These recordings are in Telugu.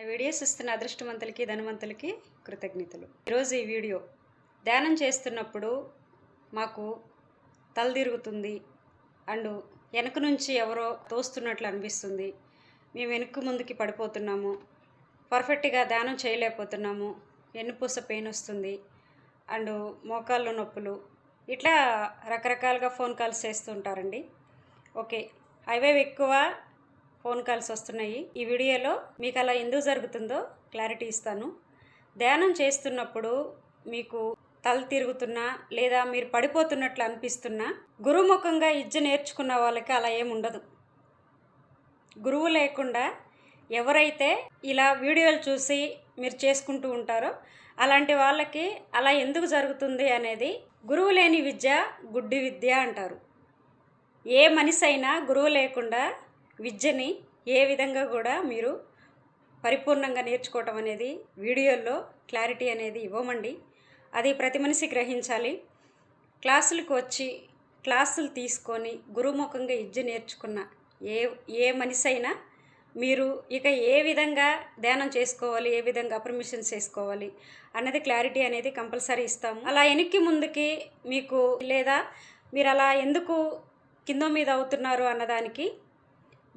వీడియోస్ ఇస్తున్న అదృష్టవంతులకి ధనవంతులకి కృతజ్ఞతలు. ఈరోజు ఈ వీడియో ధ్యానం చేస్తున్నప్పుడు మాకు తల తిరుగుతుంది అండ్ వెనక నుంచి ఎవరో తోస్తున్నట్లు అనిపిస్తుంది. మేము వెనక్కు ముందుకి పడిపోతున్నాము, పర్ఫెక్ట్గా ధ్యానం చేయలేకపోతున్నాము, వెన్నుపూస పెయిన్ వస్తుంది అండ్ మోకాళ్ళు నొప్పులు, ఇట్లా రకరకాలుగా ఫోన్ కాల్స్ చేస్తుంటారండి. ఓకే, అవే ఎక్కువ ఫోన్ కాల్స్ వస్తున్నాయి. ఈ వీడియోలో మీకు అలా ఎందుకు జరుగుతుందో క్లారిటీ ఇస్తాను. ధ్యానం చేస్తున్నప్పుడు మీకు తల తిరుగుతున్నా లేదా మీరు పడిపోతున్నట్లు అనిపిస్తున్నా, గురుముఖంగా విద్య నేర్చుకున్న వాళ్ళకి అలా ఏముండదు. గురువు లేకుండా ఎవరైతే ఇలా వీడియోలు చూసి మీరు చేసుకుంటూ ఉంటారో అలాంటి వాళ్ళకి అలా ఎందుకు జరుగుతుంది అనేది, గురువు లేని విద్య గుడ్డి విద్య అంటారు. ఏ మనిషి అయినా గురువు లేకుండా విద్యని ఏ విధంగా కూడా మీరు పరిపూర్ణంగా నేర్చుకోవటం అనేది వీడియోల్లో క్లారిటీ అనేది ఇవ్వమండి. అది ప్రతి మనిషి గ్రహించాలి. క్లాసులకు వచ్చి క్లాసులు తీసుకొని గురుముఖంగా విద్య నేర్చుకున్న ఏ మనిషి అయినా మీరు ఇక ఏ విధంగా ధ్యానం చేసుకోవాలి, ఏ విధంగా అప్రమిషన్స్ చేసుకోవాలి అన్నది క్లారిటీ అనేది కంపల్సరీ ఇస్తాము. అలా వెనక్కి ముందుకి మీకు లేదా మీరు అలా ఎందుకు కింద మీద అవుతున్నారు అన్నదానికి,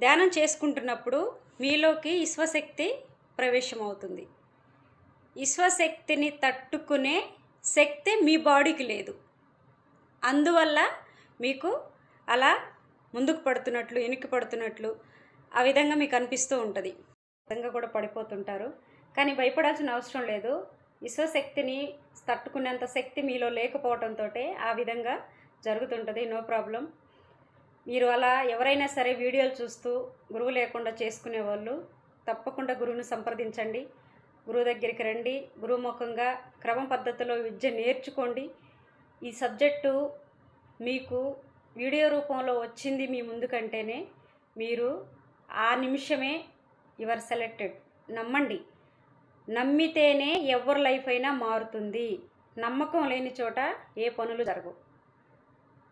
ధ్యానం చేసుకుంటున్నప్పుడు మీలోకి విశ్వశక్తి ప్రవేశం అవుతుంది. విశ్వశక్తిని తట్టుకునే శక్తి మీ బాడీకి లేదు. అందువల్ల మీకు అలా ముందుకు పడుతున్నట్లు, వెనక్కి పడుతున్నట్లు ఆ విధంగా మీకు అనిపిస్తూ ఉంటుంది. విధంగా కూడా పడిపోతుంటారు. కానీ భయపడాల్సిన అవసరం లేదు. విశ్వశక్తిని తట్టుకునేంత శక్తి మీలో లేకపోవడంతో ఆ విధంగా జరుగుతుంటుంది. No problem. మీరు అలా ఎవరైనా సరే వీడియోలు చూస్తూ గురువు లేకుండా చేసుకునే వాళ్ళు తప్పకుండా గురువుని సంప్రదించండి. గురువు దగ్గరికి రండి. గురుముఖంగా క్రమ పద్ధతిలో విద్య నేర్చుకోండి. ఈ సబ్జెక్టు మీకు వీడియో రూపంలో వచ్చింది మీ ముందుకంటేనే మీరు ఆ నిమిషమే యువర్ సెలెక్టెడ్. నమ్మండి. నమ్మితేనే ఎవరి లైఫ్ అయినా మారుతుంది. నమ్మకం లేని చోట ఏ పనులు జరగవు.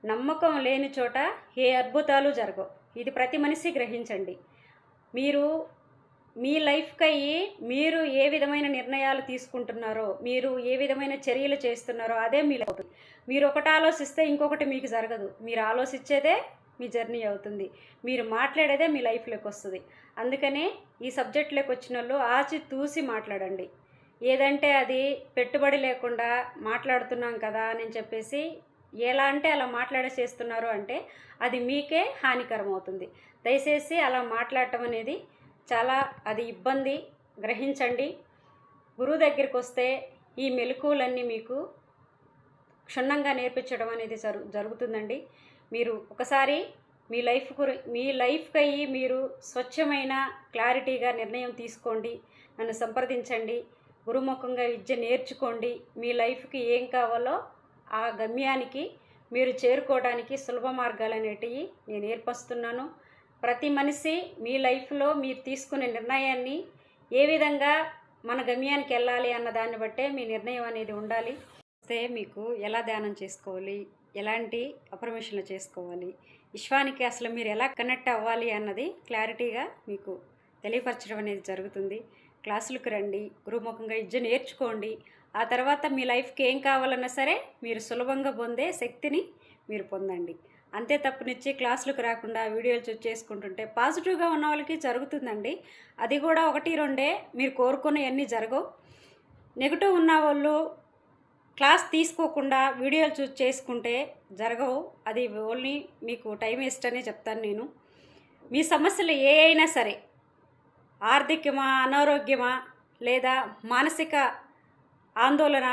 నమ్మకం లేని చోట ఏ అద్భుతాలు జరగవు. ఇది ప్రతి మనిషి గ్రహించండి. మీరు మీ లైఫ్కై మీరు ఏ విధమైన నిర్ణయాలు తీసుకుంటున్నారో, మీరు ఏ విధమైన చర్యలు చేస్తున్నారో అదే మీ లైఫ్ అవుతుంది. మీరు ఒకటి ఆలోచిస్తే ఇంకొకటి మీకు జరగదు. మీరు ఆలోచించేదే మీ జర్నీ అవుతుంది. మీరు మాట్లాడేదే మీ లైఫ్లోకి వస్తుంది. అందుకనే ఈ సబ్జెక్ట్లోకి వచ్చిన వాళ్ళు ఆచితూసి మాట్లాడండి. ఏదంటే అది పెట్టుబడి లేకుండా మాట్లాడుతున్నాం కదా అని చెప్పేసి ఎలా అంటే అలా చేస్తున్నారు అంటే అది మీకే హానికరం అవుతుంది. దయచేసి అలా మాట్లాడటం అనేది చాలా అది ఇబ్బంది. గ్రహించండి. గురువు దగ్గరికి వస్తే ఈ మెలకువలన్నీ మీకు క్షుణ్ణంగా నేర్పించడం అనేది జరుగుతుందండి. మీరు ఒకసారి మీ లైఫ్కై మీరు స్వచ్ఛమైన క్లారిటీగా నిర్ణయం తీసుకోండి. నన్ను సంప్రదించండి. గురుముఖంగా విద్య నేర్చుకోండి. మీ లైఫ్కి ఏం కావాలో ఆ గమ్యానికి మీరు చేరుకోవడానికి సులభ మార్గాలు అనేటివి నేను ఏర్పరుస్తున్నాను. ప్రతి మనిషి మీ లైఫ్లో మీరు తీసుకునే నిర్ణయాన్ని ఏ విధంగా మన గమ్యానికి వెళ్ళాలి అన్న దాన్ని బట్టే మీ నిర్ణయం అనేది ఉండాలి. అయితే మీకు ఎలా ధ్యానం చేసుకోవాలి, ఎలాంటి అప్రమేషన్లు చేసుకోవాలి, విశ్వానికి అసలు మీరు ఎలా కనెక్ట్ అవ్వాలి అన్నది క్లారిటీగా మీకు తెలియపరచడం అనేది జరుగుతుంది. క్లాసులకు రండి. గురుముఖంగా విద్య నేర్చుకోండి. ఆ తర్వాత మీ లైఫ్కి ఏం కావాలన్నా సరే మీరు సులభంగా పొందే శక్తిని మీరు పొందండి. అంతే తప్పనిచ్చి క్లాసులకు రాకుండా వీడియోలు చేసుకుంటుంటే పాజిటివ్గా ఉన్న వాళ్ళకి జరుగుతుందండి. అది కూడా 1-2 మీరు కోరుకున్నవన్నీ జరగవు. నెగిటివ్ ఉన్న వాళ్ళు క్లాస్ తీసుకోకుండా వీడియోలు చేసుకుంటే జరగవు. అది ఓన్లీ మీకు టైం వేస్ట్ అనే చెప్తాను నేను. మీ సమస్యలు ఏ అయినా సరే, ఆర్థికమా, అనారోగ్యమా లేదా మానసిక ఆందోళన,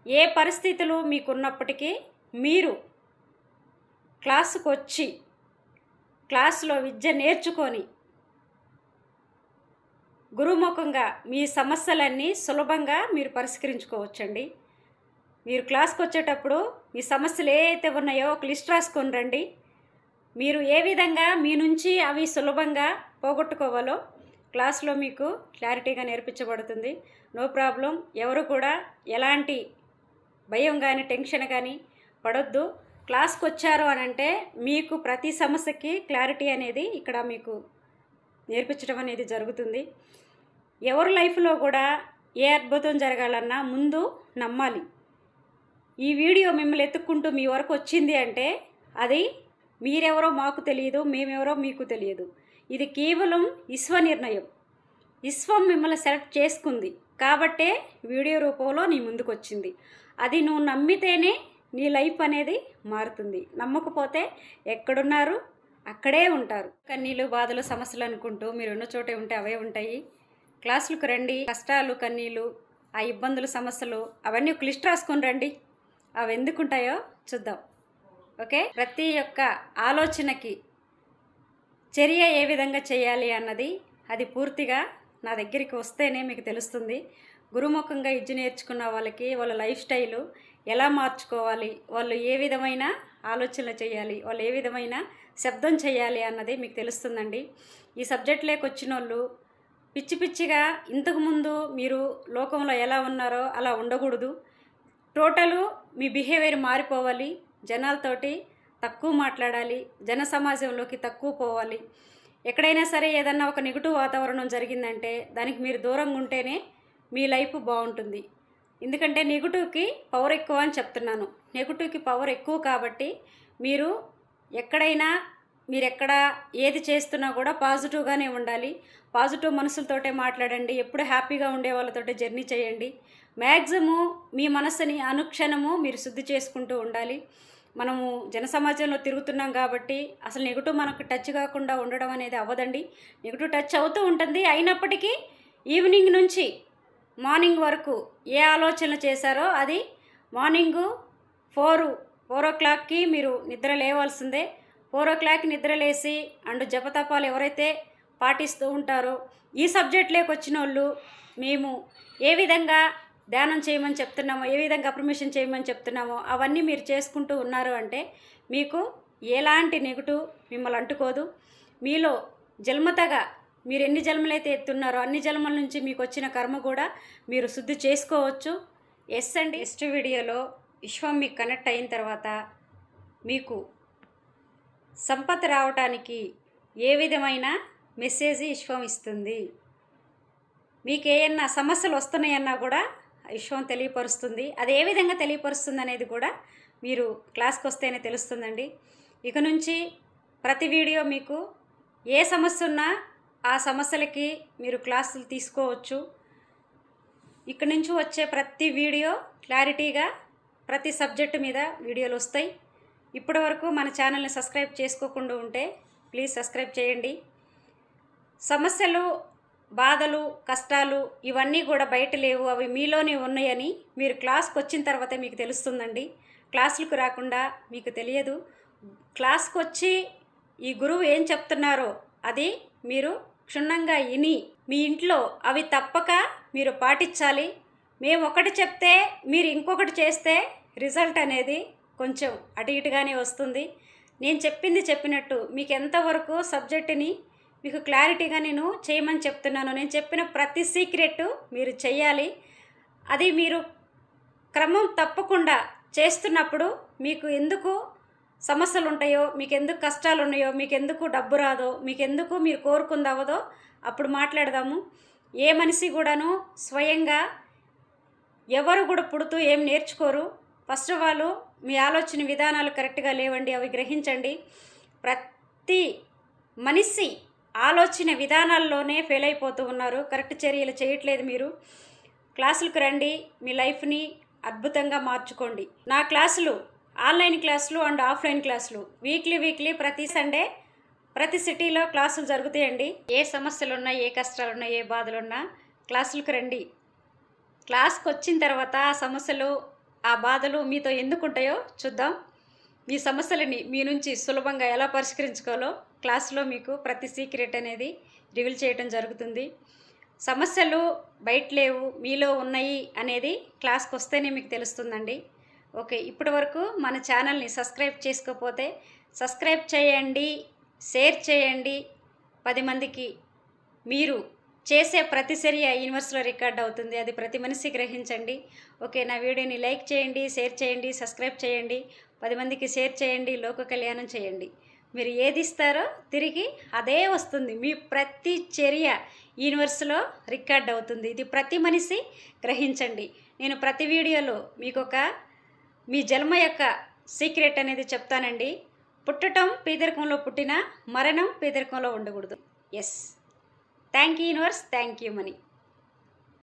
ఏ పరిస్థితులు మీకున్నప్పటికీ మీరు క్లాసుకు వచ్చి క్లాసులో విద్య నేర్చుకొని గురుముఖంగా మీ సమస్యలన్నీ సులభంగా మీరు పరిష్కరించుకోవచ్చండి. మీరు క్లాస్కి వచ్చేటప్పుడు మీ సమస్యలు ఏవైతే ఉన్నాయో ఒక లిస్ట్ రాసుకొని రండి. మీరు ఏ విధంగా మీ నుంచి అవి సులభంగా పోగొట్టుకోవాలో క్లాస్లో మీకు క్లారిటీగా నేర్పించబడుతుంది. No problem. ఎవరు కూడా ఎలాంటి భయం కానీ టెన్షన్ కానీ పడొద్దు. క్లాస్కి వచ్చారు అని అంటే మీకు ప్రతి సమస్యకి క్లారిటీ అనేది ఇక్కడ మీకు నేర్పించడం అనేది జరుగుతుంది. ఎవరి లైఫ్లో కూడా ఏ అద్భుతం జరగాలన్నా ముందు నమ్మాలి. ఈ వీడియో మిమ్మల్ని ఎత్తుక్కుంటూ మీ వరకు వచ్చింది అంటే అది మీరెవరో మాకు తెలియదు, మేమెవరో మీకు తెలియదు. ఇది కేవలం ఈశ్వ నిర్ణయం. విశ్వం మిమ్మల్ని సెలెక్ట్ చేసుకుంది కాబట్టే వీడియో రూపంలో నీ ముందుకు వచ్చింది. అది నువ్వు నమ్మితేనే నీ లైఫ్ అనేది మారుతుంది. నమ్మకపోతే ఎక్కడున్నారు అక్కడే ఉంటారు. కన్నీళ్ళు, బాధలు, సమస్యలు అనుకుంటూ మీరు ఉన్న చోటే ఉంటే అవే ఉంటాయి. క్లాసులకు రండి. కష్టాలు, కన్నీళ్ళు, ఆ ఇబ్బందులు, సమస్యలు అవన్నీ ఒక లిస్ట్ రాసుకొని రండి. అవి ఎందుకుంటాయో చూద్దాం. ఓకే, ప్రతి ఒక్క ఆలోచనకి చర్య ఏ విధంగా చేయాలి అన్నది అది పూర్తిగా నా దగ్గరికి వస్తేనే మీకు తెలుస్తుంది. గురుముఖంగా విద్య నేర్చుకున్న వాళ్ళకి వాళ్ళ లైఫ్ స్టైలు ఎలా మార్చుకోవాలి, వాళ్ళు ఏ విధమైన ఆలోచనలు చేయాలి, వాళ్ళు ఏ విధమైన శబ్దం చేయాలి అన్నది మీకు తెలుస్తుందండి. ఈ సబ్జెక్ట్లోకి వచ్చిన వాళ్ళు పిచ్చి పిచ్చిగా ఇంతకుముందు మీరు లోకంలో ఎలా ఉన్నారో అలా ఉండకూడదు. టోటలు మీ బిహేవియర్ మారిపోవాలి. జనాలతోటి తక్కువ మాట్లాడాలి, జన సమాజంలోకి తక్కువ పోవాలి. ఎక్కడైనా సరే ఏదన్నా ఒక నెగిటివ్ వాతావరణం జరిగిందంటే దానికి మీరు దూరంగా ఉంటేనే మీ లైఫ్ బాగుంటుంది. ఎందుకంటే నెగిటివ్కి పవర్ ఎక్కువ అని చెప్తున్నాను. నెగిటివ్కి పవర్ ఎక్కువ కాబట్టి మీరు ఎక్కడైనా ఎక్కడ ఏది చేస్తున్నా కూడా పాజిటివ్గానే ఉండాలి. పాజిటివ్ మనసులతోటే మాట్లాడండి. ఎప్పుడు హ్యాపీగా ఉండే వాళ్ళతోటే జర్నీ చేయండి. మ్యాక్సిమం మీ మనసుని అనుక్షణము మీరు శుద్ధి చేసుకుంటూ ఉండాలి. మనము జనసమాజంలో తిరుగుతున్నాం కాబట్టి అసలు నెగిటివ్ మనకు టచ్ కాకుండా ఉండడం అనేది అవ్వదండి. నెగిటివ్ టచ్ అవుతూ ఉంటుంది. అయినప్పటికీ ఈవినింగ్ నుంచి మార్నింగ్ వరకు ఏ ఆలోచనలు చేశారో అది మార్నింగు 4 o'clockకి మీరు నిద్ర లేవాల్సిందే. 4 o'clock నిద్ర లేసి అండ్ జపతపాలు ఎవరైతే పాటిస్తూ ఉంటారో ఈ సబ్జెక్ట్లోకి వచ్చిన వాళ్ళు మేము ఏ విధంగా ధ్యానం చేయమని చెప్తున్నామో, ఏ విధంగా అప్రమేషన్ చేయమని చెప్తున్నామో అవన్నీ మీరు చేసుకుంటూ ఉన్నారు అంటే మీకు ఎలాంటి నెగిటివ్ మిమ్మల్ని అంటుకోదు. మీలో జన్మతగా మీరు ఎన్ని జన్మలైతే ఎత్తున్నారో అన్ని జన్మల నుంచి మీకు వచ్చిన కర్మ కూడా మీరు శుద్ధి చేసుకోవచ్చు. ఎస్ అండి. నెక్స్ట్ వీడియోలో విశ్వం మీకు కనెక్ట్ అయిన తర్వాత మీకు సంపద రావటానికి ఏ విధమైన మెసేజ్ విశ్వం ఇస్తుంది, మీకు ఏమన్నా సమస్యలు వస్తున్నాయన్నా కూడా విశ్వం తెలియపరుస్తుంది. అది ఏ విధంగా తెలియపరుస్తుంది అనేది కూడా మీరు క్లాస్కి వస్తేనే తెలుస్తుందండి. ఇక నుంచి ప్రతి వీడియో మీకు ఏ సమస్య ఉన్నా ఆ సమస్యలకి మీరు క్లాసులు తీసుకోవచ్చు. ఇక్కడ నుంచి వచ్చే ప్రతి వీడియో క్లారిటీగా ప్రతి సబ్జెక్టు మీద వీడియోలు వస్తాయి. ఇప్పటి వరకు మన ఛానల్ని సబ్స్క్రైబ్ చేసుకోకుండా ఉంటే ప్లీజ్ సబ్స్క్రైబ్ చేయండి. సమస్యలు, బాధలు, కష్టాలు ఇవన్నీ కూడా బయట లేవు, అవి మీలోనే ఉన్నాయని మీరు క్లాస్కి వచ్చిన తర్వాతే మీకు తెలుస్తుందండి. క్లాసులకు రాకుండా మీకు తెలియదు. క్లాస్కి వచ్చి ఈ గురువు ఏం చెప్తున్నారో అది మీరు క్షుణ్ణంగా విని మీ ఇంట్లో అవి తప్పక మీరు పాటించాలి. మేము ఒకటి చెప్తే మీరు ఇంకొకటి చేస్తే రిజల్ట్ అనేది కొంచెం అటు ఇటుగానే వస్తుంది. నేను చెప్పింది చెప్పినట్టు మీకు ఎంతవరకు సబ్జెక్టుని మీకు క్లారిటీగా నేను చేయమని చెప్తున్నాను. నేను చెప్పిన ప్రతి సీక్రెట్ మీరు చెయ్యాలి. అది మీరు క్రమం తప్పకుండా చేస్తున్నప్పుడు మీకు ఎందుకు సమస్యలు ఉంటాయో, మీకు ఎందుకు కష్టాలు ఉన్నాయో, మీకు ఎందుకు డబ్బు రాదో, మీకు ఎందుకు మీరు కోరుకుంది అవ్వదో అప్పుడు మాట్లాడదాము. ఏ మనిషి కూడాను స్వయంగా ఎవరు కూడా పుడుతూ ఏం నేర్చుకోరు. ఫస్ట్ ఆఫ్ ఆల్ మీ ఆలోచన విధానాలు కరెక్ట్గా లేవండి, అవి గ్రహించండి. ప్రతి మనిషి ఆలోచన విధానాల్లోనే ఫెయిల్ అయిపోతూ ఉన్నారు. కరెక్ట్ చర్యలు చేయట్లేదు. మీరు క్లాసులకు రండి, మీ లైఫ్ని అద్భుతంగా మార్చుకోండి. నా క్లాసులు ఆన్లైన్ క్లాసులు అండ్ ఆఫ్లైన్ క్లాసులు వీక్లీ ప్రతి సండే ప్రతి సిటీలో క్లాసులు జరుగుతాయండి. ఏ సమస్యలున్నా, ఏ కష్టాలున్నా, ఏ బాధలున్నా క్లాసులకు రండి. క్లాస్కి వచ్చిన తర్వాత ఆ సమస్యలు, ఆ బాధలు మీతో ఎందుకు ఉంటాయో చూద్దాం. మీ సమస్యలని మీ నుంచి సులభంగా ఎలా పరిష్కరించుకోవాలో క్లాస్లో మీకు ప్రతి సీక్రెట్ అనేది రివీల్ చేయడం జరుగుతుంది. సమస్యలు బయట లేవు, మీలో ఉన్నాయి అనేది క్లాస్కి వస్తేనే మీకు తెలుస్తుందండి. ఓకే, ఇప్పటి వరకు మన ఛానల్ని సబ్స్క్రైబ్ చేసుకోకపోతే సబ్స్క్రైబ్ చేయండి, షేర్ చేయండి 10 మందికి. మీరు చేసే ప్రతి చర్య యూనివర్స్లో రికార్డ్ అవుతుంది, అది ప్రతి మనిషి గ్రహించండి. ఓకే, నా వీడియోని లైక్ చేయండి, షేర్ చేయండి, సబ్స్క్రైబ్ చేయండి, 10 మందికి షేర్ చేయండి, లోక కళ్యాణం చేయండి. మీరు ఏది ఇస్తారో తిరిగి అదే వస్తుంది. మీ ప్రతి చర్య యూనివర్స్లో రికార్డ్ అవుతుంది. ఇది ప్రతి మనిషి గ్రహించండి. నేను ప్రతి వీడియోలో మీకు మీ జన్మ యొక్క సీక్రెట్ అనేది చెప్తానండి. పుట్టటం పేదరికంలో పుట్టినా మరణం పేదరికంలో ఉండకూడదు. Yes. Thank you universe, thank you money.